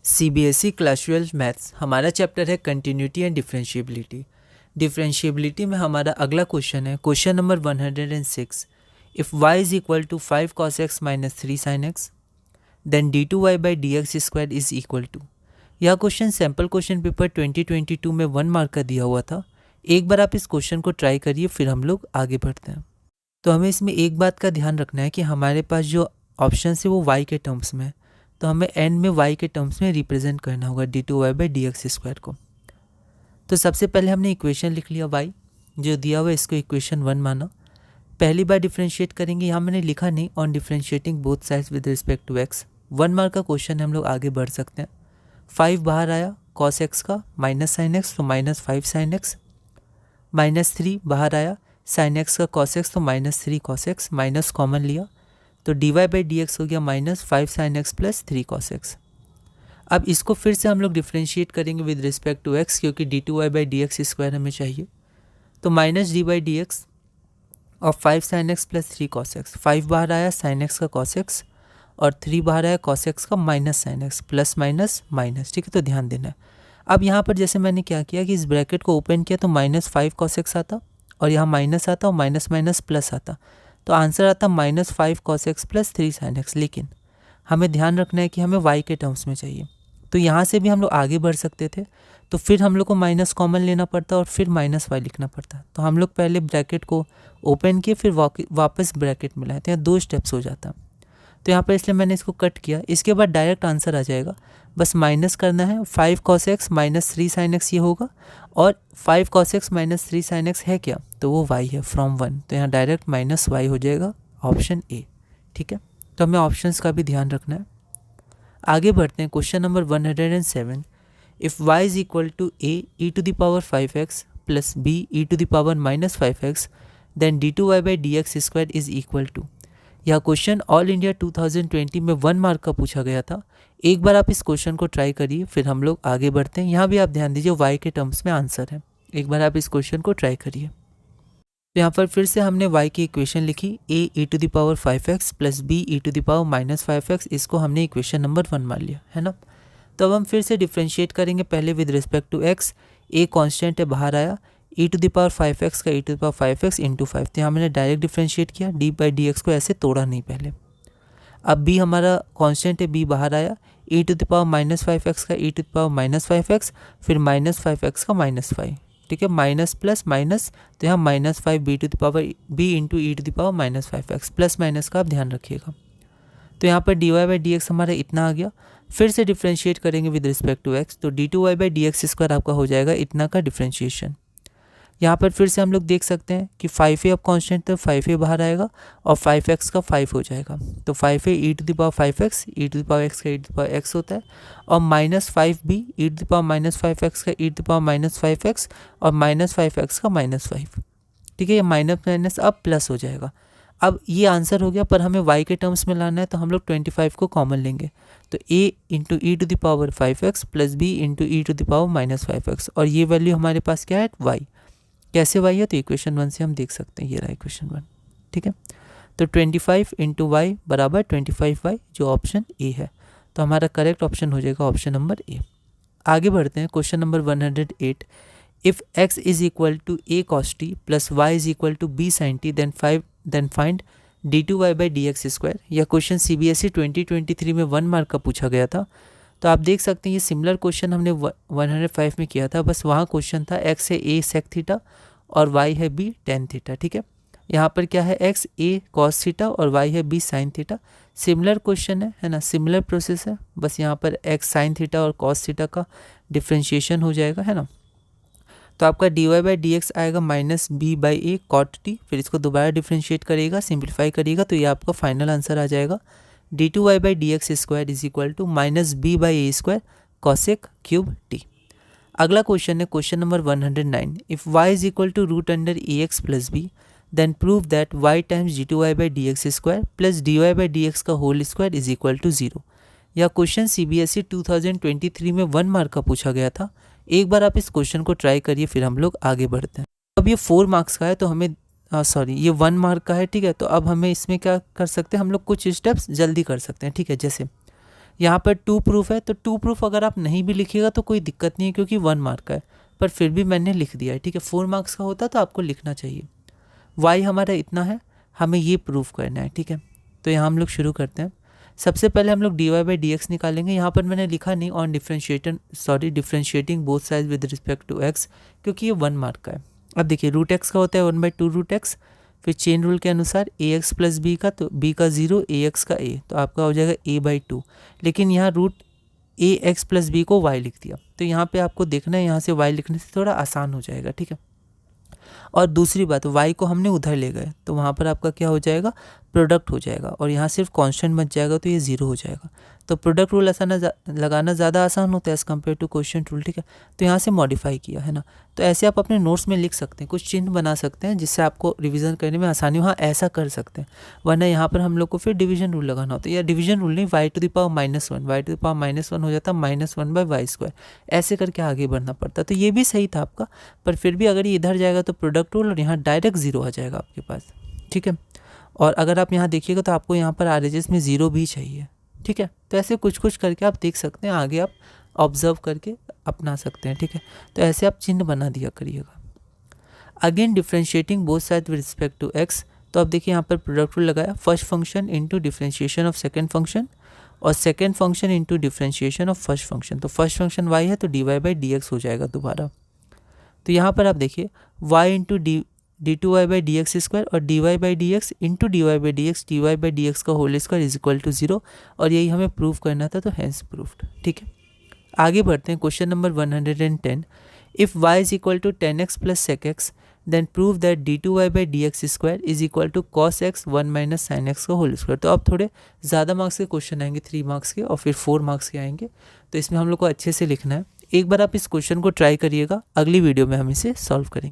CBSE class 12 maths हमारा chapter है continuity and differentiability. Differentiability में हमारा अगला क्वेश्चन है question number 106। If y is equal to 5 cos x minus 3 sin x then d2y by d x square is equal to. यह question sample question paper 2022 में 1 mark का दिया हुआ था। एक बार आप इस क्वेश्चन को ट्राई करिए, फिर हम लोग आगे बढ़ते हैं। तो हमें इसमें एक बात का ध्यान रखना है कि हमारे पास जो ऑप्शन है वो y के टर्म्स में है, तो हमें एंड में y के टर्म्स में रिप्रेजेंट करना होगा d2y by d x square को। तो सबसे पहले हमने इक्वेशन लिख लिया y जो दिया हुआ है, इसको इक्वेशन 1 माना। पहली बार डिफरेंशिएट करेंगे, यहाँ मैंने लिखा नहीं on differentiating both sides with respect to x। 1 mark का क्वेश्चन है, हम लोग आगे बढ़ सकते हैं। 5 बाहर आया cos x का माइनस साइन x तो माइनस 5 साइन x, माइनस 3 बाहर आया साइन x का cos x तो minus 3 cos x, minus common लिया तो dy बाई डी एक्स हो गया minus 5 sine x plus 3 cos x। अब इसको फिर से हम लोग डिफरेंशिएट करेंगे विद रिस्पेक्ट टू x, क्योंकि d2y by d x square हमें चाहिए। तो minus d by d x और 5 sine x plus 3 cos x। 5 बाहर आया साइन x का cos x और 3 बाहर आया cos x का minus sine x, plus minus minus. ठीक है, तो ध्यान देना है। अब यहाँ पर जैसे मैंने क्या किया कि इस ब्रैकेट को ओपन किया तो माइनस 5 cos x आता और यहाँ माइनस आता और माइनस माइनस प्लस आता, तो आंसर आता minus 5 cos x plus 3 sin x। लेकिन हमें ध्यान रखना है कि हमें y के टर्म्स में चाहिए, तो यहाँ से भी हम लोग आगे बढ़ सकते थे, तो फिर हम लोग को माइनस कॉमन लेना पड़ता और फिर माइनस y लिखना पड़ता। तो हम लोग पहले ब्रैकेट को ओपन किए फिर वापस ब्रैकेट में लाए थे, यहाँ 2 स्टेप्स हो जाता। तो यहाँ पर इसलिए मैंने इसको कट किया। इसके बाद डायरेक्ट आंसर आ जाएगा, बस माइनस करना है। 5 cos x minus 3 sin x ये होगा, और 5 cos x minus 3 sin x है क्या, तो वो y है फ्रॉम 1, तो यहाँ डायरेक्ट माइनस y हो जाएगा ऑप्शन ए। ठीक है, तो हमें ऑप्शंस का भी ध्यान रखना है। आगे बढ़ते हैं question number 107। If y is equal to a e to the power 5x plus b e to the power minus 5x then d2y by d x square is equal to. यह question all India 2020 में 1 mark का पूछा गया था। एक बार आप इस question को ट्राई करिए, फिर हम लोग आगे बढ़ते हैं। यहाँ भी आप ध्यान दीजिए y के टर्म्स में आंसर है। एक बार आप इस क्वेश्चन को ट्राई करिए। तो यहाँ पर फिर से हमने y की इक्वेशन लिखी a e to the power 5x plus b e to the power minus 5x, इसको हमने इक्वेशन नंबर 1 मान लिया है ना। तो अब हम फिर से डिफ्रेंशिएट करेंगे, पहले with respect to x। a constant है, बाहर आया e to the power 5x का e to the power 5x into 5, तो यहाँ मैंने डायरेक्ट डिफ्रेंशिएट किया, d बाई डी एक्स को ऐसे तोड़ा नहीं पहले। अब b हमारा कांस्टेंट है, b बाहर आया e to the power minus 5x का e to the power minus 5x, फिर माइनस 5x का माइनस 5। ठीक है, माइनस प्लस माइनस, तो यहाँ minus 5 b to the power b into e to the power minus 5x, plus minus का आप ध्यान रखिएगा। तो यहाँ पर dy बाई डी एक्स हमारा इतना आ गया। फिर से डिफ्रेंशिएट करेंगे विद रिस्पेक्ट टू x, तो d2y by d x square आपका हो जाएगा इतना का डिफ्रेंशिएशन। यहाँ पर फिर से हम लोग देख सकते हैं कि 5a अब कांस्टेंट, तो 5a बाहर आएगा और 5x का 5 हो जाएगा, तो 5a e to the power 5x e to the power x का e to the power x होता है, और minus 5b e to the power minus 5x का e to the power minus 5x और माइनस 5x का minus 5। ठीक है, ये माइनस माइनस अब प्लस हो जाएगा। अब ये आंसर हो गया, पर हमें y के टर्म्स में लाना है, तो हम लोग 25 को कॉमन लेंगे, तो a into e to the power 5x plus b into e to the power minus 5x, और ये वैल्यू हमारे पास क्या है y। कैसे y है, तो इक्वेशन 1 से हम देख सकते हैं, ये रहा इक्वेशन 1। ठीक है, तो 25 इंटू वाई बराबर 25y, जो ऑप्शन ए है, तो हमारा करेक्ट ऑप्शन हो जाएगा ऑप्शन नंबर ए। आगे बढ़ते हैं question number 108। If x is equal to a cos t plus y is equal to b sin t then find d2y by d x square. यह क्वेश्चन CBSE 2023 में 1 mark का पूछा गया था। तो आप देख सकते हैं ये सिमिलर क्वेश्चन हमने 105 में किया था, बस वहाँ क्वेश्चन था x है a sec थीटा और y है b tan थीटा। ठीक है, यहाँ पर क्या है x a cos थीटा और y है b sin theta. Similar question है ना, सिमिलर प्रोसेस है, बस यहाँ पर x sin थीटा और cos थीटा का डिफ्रेंशिएशन हो जाएगा, है ना। तो आपका dy बाई डी एक्स आएगा minus b by A cot t, फिर इसको दोबारा डिफ्रेंशिएट करिएगा, सिंप्लीफाई करिएगा, तो ये आपका फाइनल आंसर आ जाएगा d2y by d x square is equal to minus b by a square cosec cube t। अगला क्वेश्चन है question number 109। If y is equal to root under a x plus b then prove that y times d2y by d x square plus dy by d x का whole square is equal to 0। यह क्वेश्चन CBSE 2023 में 1 mark का पूछा गया था। एक बार आप इस क्वेश्चन को ट्राई करिए, फिर हम लोग आगे बढ़ते हैं। अब ये 4 मार्क्स का है, तो हमें ये 1 मार्क का है। ठीक है, तो अब हमें इसमें क्या कर सकते हैं, हम लोग कुछ स्टेप्स जल्दी कर सकते हैं। ठीक है, जैसे यहाँ पर 2 प्रूफ है, तो 2 प्रूफ अगर आप नहीं भी लिखिएगा तो कोई दिक्कत नहीं है क्योंकि 1 मार्क का है, पर फिर भी मैंने लिख दिया है, ठीक है। 4 मार्क्स का होता तो आपको लिखना चाहिए। y हमारा इतना है, हमें ये प्रूफ करना है, ठीक है। तो यहाँ हम लोग शुरू करते हैं। सबसे पहले हम लोग dy/dx निकालेंगे। यहाँ पर मैंने लिखा नहीं on differentiating both side with respect to x, क्योंकि ये 1 मार्क का है। अब देखिए रूट x का होता है 1/2 रूट x, फिर चेन रूल के अनुसार ax प्लस b का, तो b का 0 ax का a, तो आपका हो जाएगा a/2। लेकिन यहाँ रूट ax प्लस b को y लिख दिया, तो यहाँ पे आपको देखना है यहाँ से y लिखने से थोड़ा आसान हो जाएगा, ठीक है। और दूसरी बात, y को हमने उधर ले गए तो वहाँ पर आपका क्या हो जाएगा, प्रोडक्ट हो जाएगा, और यहाँ सिर्फ कांस्टेंट बच जाएगा तो ये 0 हो जाएगा। तो प्रोडक्ट रूल लगाना ज़्यादा आसान होता है as compare to question rule, ठीक है। तो यहाँ से मॉडिफाई किया है ना, तो ऐसे आप अपने नोट्स में लिख सकते हैं, कुछ चिन्ह बना सकते हैं जिससे आपको रिवीजन करने में आसानी हो। हाँ, ऐसा कर सकते हैं, वरना यहाँ पर हम लोग को फिर डिवीजन रूल लगाना होता है, या डिवीजन रूल नहीं, y⁻⁻⁻1 y⁻⁻1 हो जाता -1/y², ऐसे करके आगे बढ़ना पड़ता। तो ये भी सही था आपका, पर फिर भी अगर ये इधर जाएगा तो प्रोडक्ट रूल और यहाँ डायरेक्ट 0 आ जाएगा आपके पास, ठीक है। और अगर आप यहाँ देखिएगा तो आपको यहाँ पर RHS में 0 भी चाहिए, ठीक है। तो ऐसे कुछ कुछ करके आप देख सकते हैं, आगे आप ऑब्जर्व करके अपना सकते हैं, ठीक है। तो ऐसे आप चिन्ह बना दिया करिएगा। Again differentiating both side with respect to x, तो अब देखिए यहाँ पर प्रोडक्ट रूल लगाया, first function into differentiation of second function, और second function into differentiation of first function. तो फर्स्ट फंक्शन y है तो dy/dx हो जाएगा दोबारा। तो यहाँ पर आप देखिए y इंटू d2y/dx² और dy/dx इंटू dy/dx का whole square is equal to 0, और यही हमें प्रूव करना था, तो हैंस प्रूफ्ड, ठीक है। आगे बढ़ते हैं, question number 110। If y is equal to 10x plus sec x, then prove that d2y/dx² is equal to cos x 1 - sin x का होल स्क्वायर। तो अब थोड़े ज़्यादा मार्क्स के क्वेश्चन आएंगे, 3 मार्क्स के और फिर 4 मार्क्स के आएंगे, तो इसमें हम लोग को अच्छे से लिखना है। एक बार आप इस क्वेश्चन को ट्राई करिएगा, अगली वीडियो में हम इसे सॉल्व करेंगे।